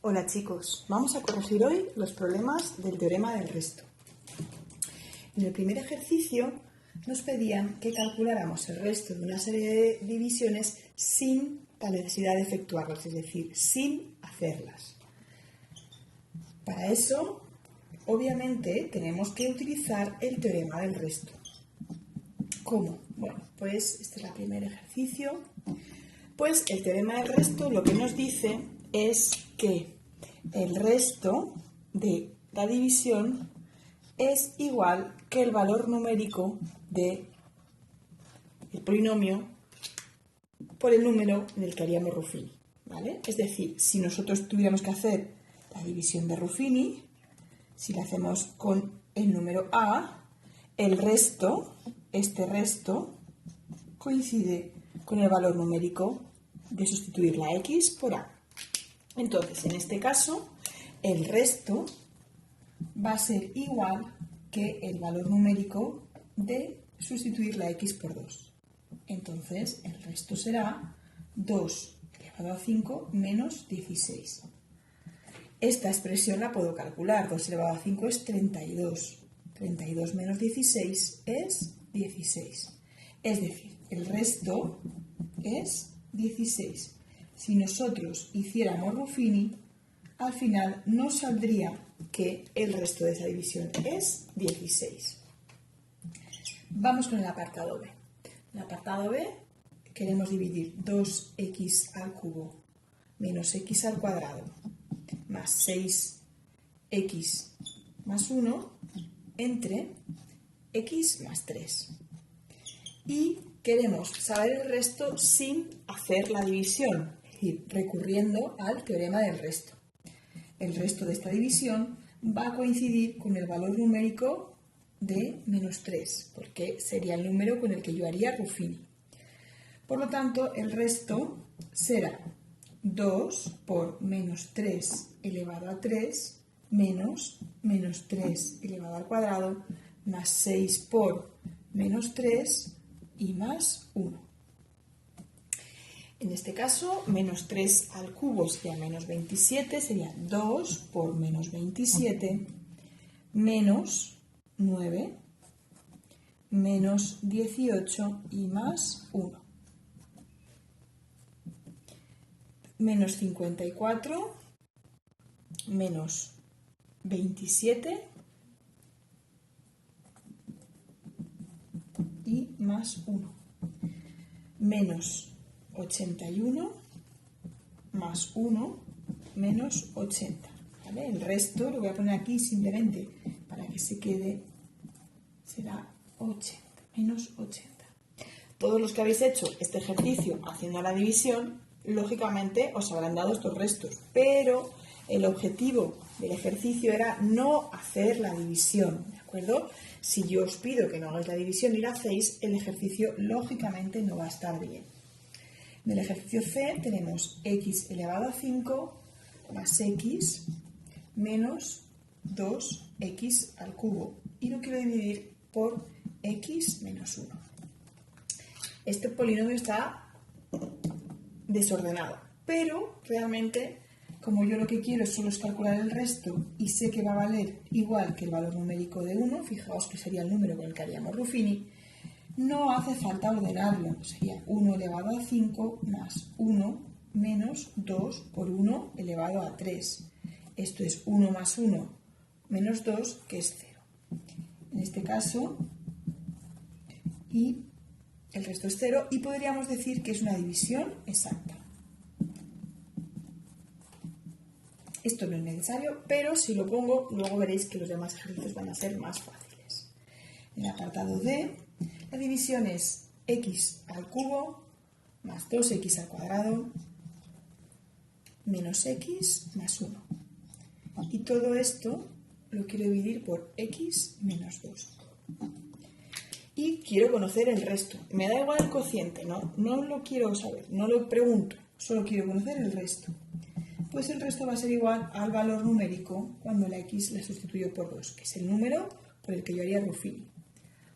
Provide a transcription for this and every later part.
Hola chicos, vamos a corregir hoy los problemas del teorema del resto. En el primer ejercicio nos pedían que calculáramos el resto de una serie de divisiones sin la necesidad de efectuarlas, es decir, sin hacerlas. Para eso, obviamente, tenemos que utilizar el teorema del resto. ¿Cómo? Bueno, pues este es el primer ejercicio. Pues el teorema del resto lo que nos dice es que el resto de la división es igual que el valor numérico del polinomio por el número en el que haríamos Ruffini, ¿vale? Es decir, si nosotros tuviéramos que hacer la división de Ruffini, si la hacemos con el número a, el resto, este resto, coincide con el valor numérico de sustituir la x por a. Entonces, en este caso, el resto va a ser igual que el valor numérico de sustituir la x por 2. Entonces, el resto será 2 elevado a 5 menos 16. Esta expresión la puedo calcular. 2 elevado a 5 es 32. 32 menos 16 es 16. Es decir, el resto es 16. Si nosotros hiciéramos Ruffini, al final nos saldría que el resto de esa división es 16. Vamos con el apartado B. En el apartado B queremos dividir 2x al cubo menos x al cuadrado más 6x más 1 entre x más 3. Y queremos saber el resto sin hacer la división, es decir, recurriendo al teorema del resto. El resto de esta división va a coincidir con el valor numérico de menos 3, porque sería el número con el que yo haría Ruffini. Por lo tanto, el resto será 2 por menos 3 elevado a 3 menos 3 elevado al cuadrado más 6 por menos 3 y más 1. En este caso, menos 3 al cubo sería menos 27, sería 2 por menos 27, menos 9, menos 18 y más 1. Menos 54, menos 27 y más 1. Menos 81 más 1 menos 80. ¿Vale? El resto lo voy a poner aquí simplemente para que se quede, será 80, menos 80. Todos los que habéis hecho este ejercicio haciendo la división, lógicamente os habrán dado estos restos, pero el objetivo del ejercicio era no hacer la división, ¿de acuerdo? Si yo os pido que no hagáis la división y la hacéis, el ejercicio lógicamente no va a estar bien. En el ejercicio C tenemos x elevado a 5 más x menos 2x al cubo y lo quiero dividir por x menos 1. Este polinomio está desordenado, pero realmente, como yo lo que quiero solo es calcular el resto y sé que va a valer igual que el valor numérico de 1, fijaos que sería el número con el que haríamos Ruffini, no hace falta ordenarlo, sería 1 elevado a 5 más 1 menos 2 por 1 elevado a 3. Esto es 1 más 1 menos 2, que es 0. En este caso, y el resto es 0, y podríamos decir que es una división exacta. Esto no es necesario, pero si lo pongo, luego veréis que los demás ejercicios van a ser más fáciles. En el apartado D, la división es x al cubo más 2x al cuadrado menos x más 1. Y todo esto lo quiero dividir por x menos 2. Y quiero conocer el resto. Me da igual el cociente, no lo quiero saber, no lo pregunto, solo quiero conocer el resto. Pues el resto va a ser igual al valor numérico cuando la x la sustituyo por 2, que es el número por el que yo haría Ruffini.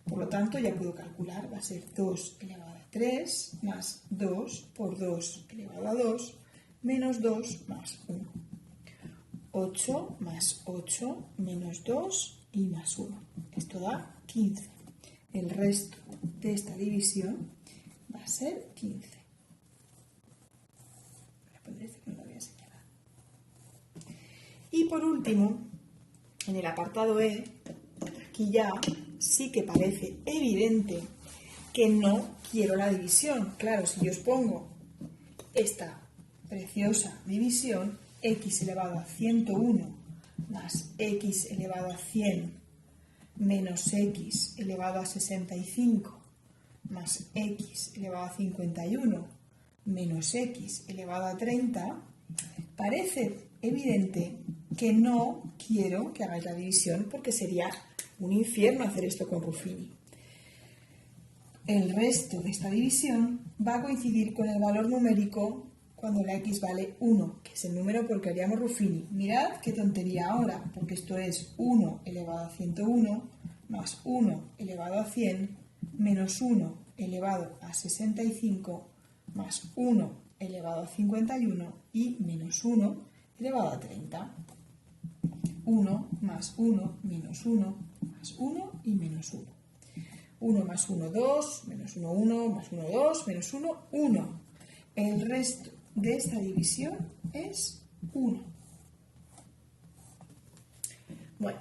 Por lo tanto, ya puedo calcular, va a ser 2 elevado a 3 más 2 por 2 elevado a 2 menos 2 más 1. 8 más 8 menos 2 y más 1. Esto da 15. El resto de esta división va a ser 15. Voy a poner este que no lo voy a señalar. Y por último, en el apartado E, aquí ya sí que parece evidente que no quiero la división. Claro, si yo os pongo esta preciosa división, x elevado a 101 más x elevado a 100 menos x elevado a 65 más x elevado a 51 menos x elevado a 30, parece evidente que no quiero que hagáis la división porque sería un infierno hacer esto con Ruffini. El resto de esta división va a coincidir con el valor numérico cuando la x vale 1, que es el número por el que haríamos Ruffini. Mirad qué tontería ahora, porque esto es 1 elevado a 101 más 1 elevado a 100 menos 1 elevado a 65 más 1 elevado a 51 y menos 1 elevado a 30. 1 más 1 menos 1 más 1 y menos 1. 1 más 1, 2, menos 1, 1, más 1, 2, menos 1, 1. El resto de esta división es 1. Bueno,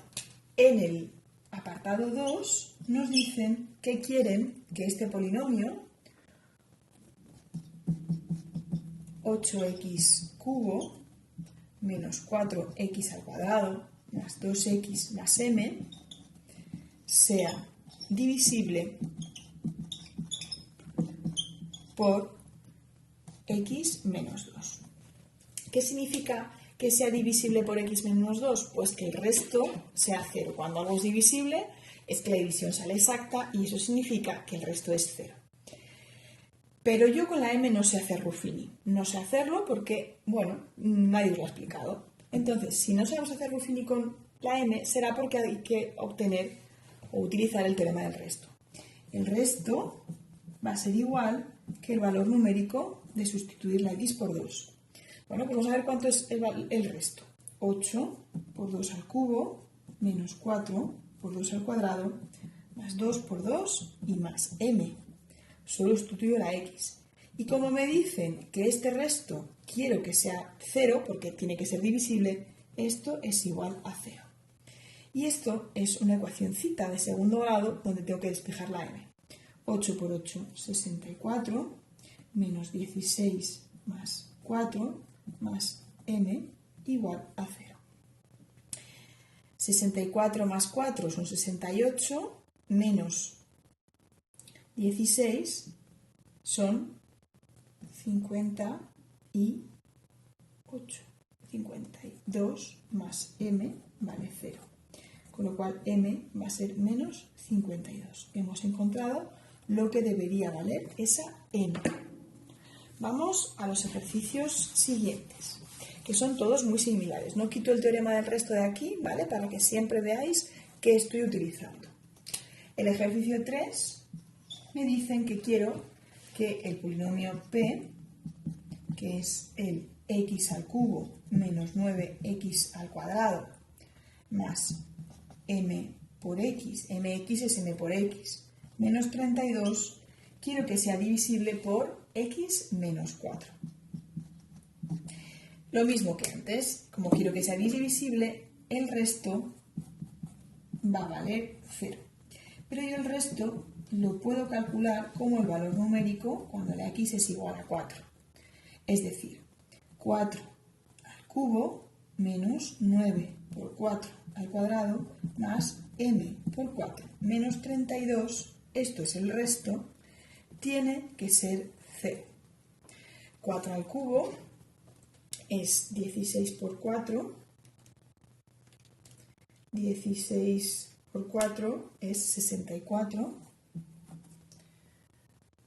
en el apartado 2 nos dicen que quieren que este polinomio 8x cubo menos 4x al cuadrado más 2x más m sea divisible por x menos 2. ¿Qué significa que sea divisible por x menos 2? Pues que el resto sea 0. Cuando algo es divisible es que la división sale exacta y eso significa que el resto es 0. Pero yo con la m no sé hacer Ruffini. No sé hacerlo porque, bueno, nadie os lo ha explicado. Entonces, si no sabemos hacer Ruffini con la m, será porque hay que obtener o utilizar el teorema del resto. El resto va a ser igual que el valor numérico de sustituir la x por 2. Bueno, pues vamos a ver cuánto es el resto. 8 por 2 al cubo menos 4 por 2 al cuadrado más 2 por 2 y más m. Solo sustituyo la x. Y como me dicen que este resto quiero que sea 0 porque tiene que ser divisible, esto es igual a 0. Y esto es una ecuacióncita de segundo grado donde tengo que despejar la m. 8 por 8, 64, menos 16 más 4 más m igual a 0. 64 más 4 son 68, menos 16 son 58. 52 más m vale 0. Con lo cual m va a ser menos 52. Hemos encontrado lo que debería valer esa m. Vamos a los ejercicios siguientes, que son todos muy similares. No quito el teorema del resto de aquí, ¿vale? Para que siempre veáis qué estoy utilizando. El ejercicio 3 me dicen que quiero que el polinomio p, que es el x al cubo menos 9x al cuadrado más m por x, mx es m por x, menos 32, quiero que sea divisible por x menos 4. Lo mismo que antes, como quiero que sea divisible, el resto va a valer 0. Pero yo el resto lo puedo calcular como el valor numérico cuando la x es igual a 4. Es decir, 4 al cubo menos 9 por 4 al cuadrado más m por 4 menos 32, esto es el resto, tiene que ser 0. 4 al cubo es 16 por 4, 16 por 4 es 64,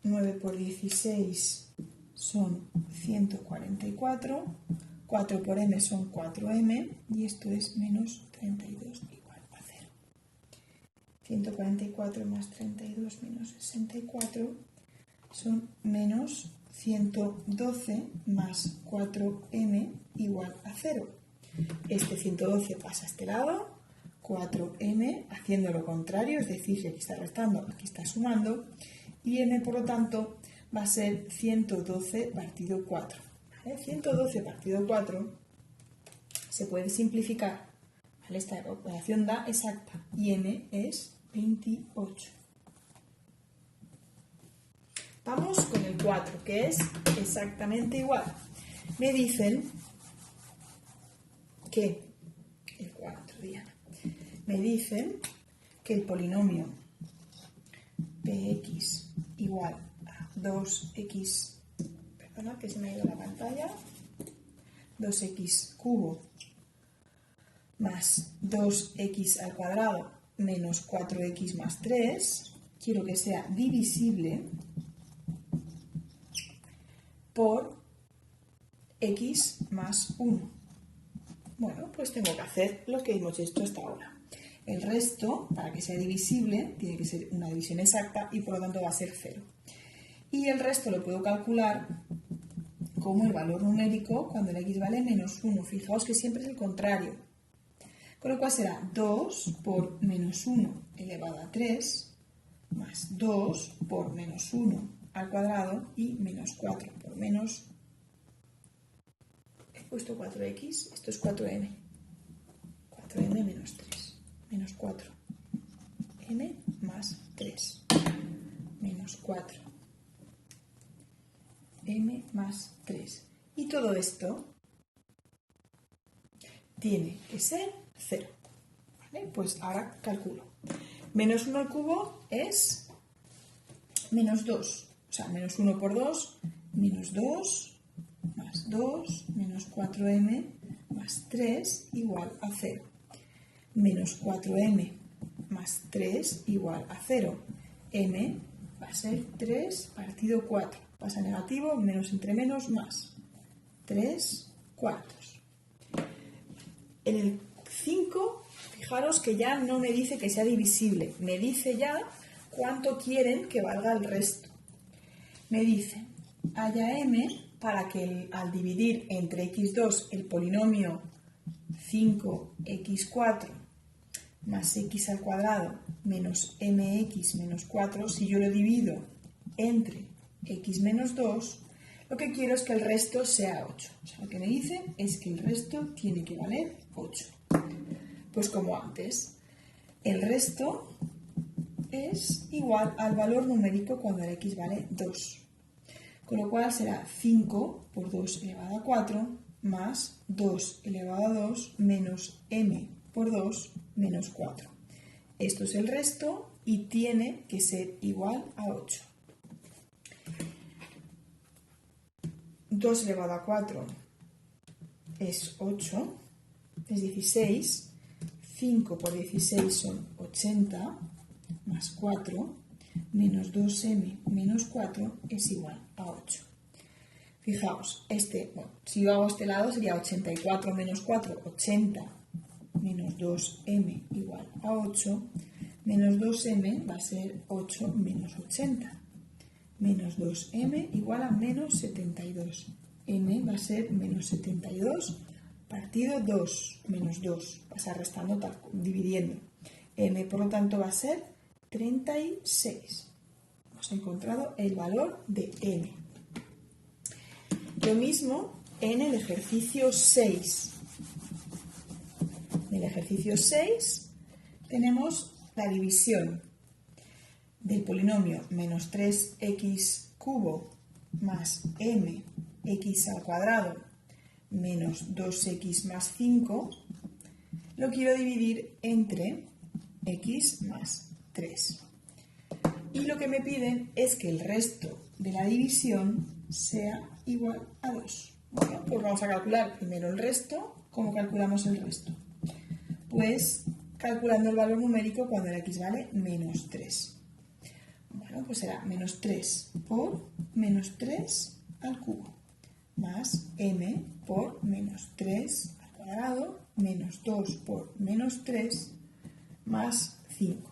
9 por 16 son 144, 4 por m son 4m y esto es menos 32 igual a 0. 144 más 32 menos 64 son menos 112 más 4m igual a 0. Este 112 pasa a este lado, 4m haciendo lo contrario, es decir, que aquí está restando, aquí está sumando, y m por lo tanto va a ser 112 partido 4. ¿Vale? 112 partido 4 se puede simplificar, ¿vale? Esta operación da exacta y m es 28. Vamos con el 4, que es exactamente igual. Me dicen que el 4, Diana, me dicen que el polinomio px igual a 2x, perdona que se me ha ido la pantalla, 2x cubo más 2x al cuadrado menos 4x más 3, quiero que sea divisible por x más 1. Bueno, pues tengo que hacer lo que hemos hecho hasta ahora. El resto, para que sea divisible, tiene que ser una división exacta y por lo tanto va a ser 0. Y el resto lo puedo calcular como el valor numérico cuando el x vale menos 1. Fijaos que siempre es el contrario. Con lo cual será 2 por menos 1 elevado a 3 más 2 por menos 1 al cuadrado y menos 4 por menos... He puesto 4x, esto es 4m. 4m menos 3, menos 4m más 3, menos 4m más 3. Y todo esto tiene que ser 0. ¿Vale? Pues ahora calculo. Menos 1 al cubo es menos 2. O sea, menos 1 por 2, menos 2, más 2, menos 4m, más 3, igual a 0. Menos 4m más 3 igual a 0. M va a ser 3 partido 4. Pasa negativo, menos entre menos, más. 3 cuartos. En el 5, fijaros que ya no me dice que sea divisible. Me dice ya cuánto quieren que valga el resto. Me dice, haya m para que al dividir entre x2 el polinomio 5x4 más x al cuadrado menos mx menos 4, si yo lo divido entre x menos 2, lo que quiero es que el resto sea 8. O sea, lo que me dice es que el resto tiene que valer 8. Pues como antes, el resto es igual al valor numérico cuando el x vale 2. Con lo cual será 5 por 2 elevado a 4 más 2 elevado a 2 menos m por 2 menos 4. Esto es el resto y tiene que ser igual a 8. 2 elevado a 4 es 8, es 16. 5 por 16 son 80, más 4, menos 2m menos 4 es igual a 8. Fijaos, si yo hago este lado sería 84 menos 4, 80 menos 2m igual a 8, menos 2m va a ser 8 menos 80. Menos 2m igual a menos 72. m va a ser menos 72 partido 2, menos 2. Pasa restando, dividiendo. m por lo tanto va a ser 36. Hemos encontrado el valor de m. Lo mismo en el ejercicio 6. En el ejercicio 6 tenemos la división del polinomio menos 3x cubo más mx al cuadrado menos 2x más 5, lo quiero dividir entre x más 3. Y lo que me piden es que el resto de la división sea igual a 2. Bueno, pues vamos a calcular primero el resto. ¿Cómo calculamos el resto? Pues calculando el valor numérico cuando el x vale menos 3. Bueno, pues será menos 3 por menos 3 al cubo, más m por menos 3 al cuadrado, menos 2 por menos 3, más 5.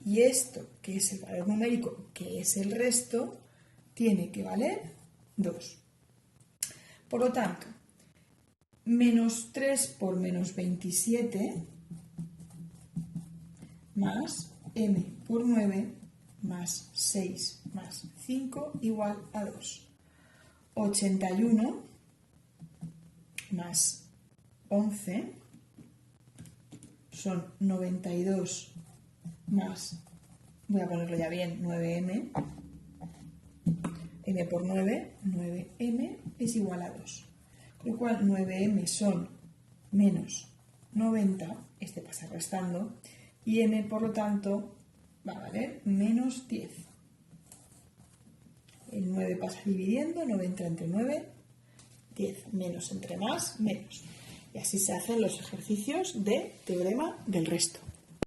Y esto, que es el valor numérico, que es el resto, tiene que valer 2. Por lo tanto, menos 3 por menos 27 más m por 9 más 6 más 5 igual a 2. 81 más 11 son 92 más, voy a ponerlo ya bien, 9m, m por 9, 9m es igual a 2. Con lo cual 9m son menos 90, este pasa restando, y m por lo tanto va a valer menos 10. El 9 pasa dividiendo, 9 entra entre 9, 10 menos entre más, menos. Y así se hacen los ejercicios de teorema del resto.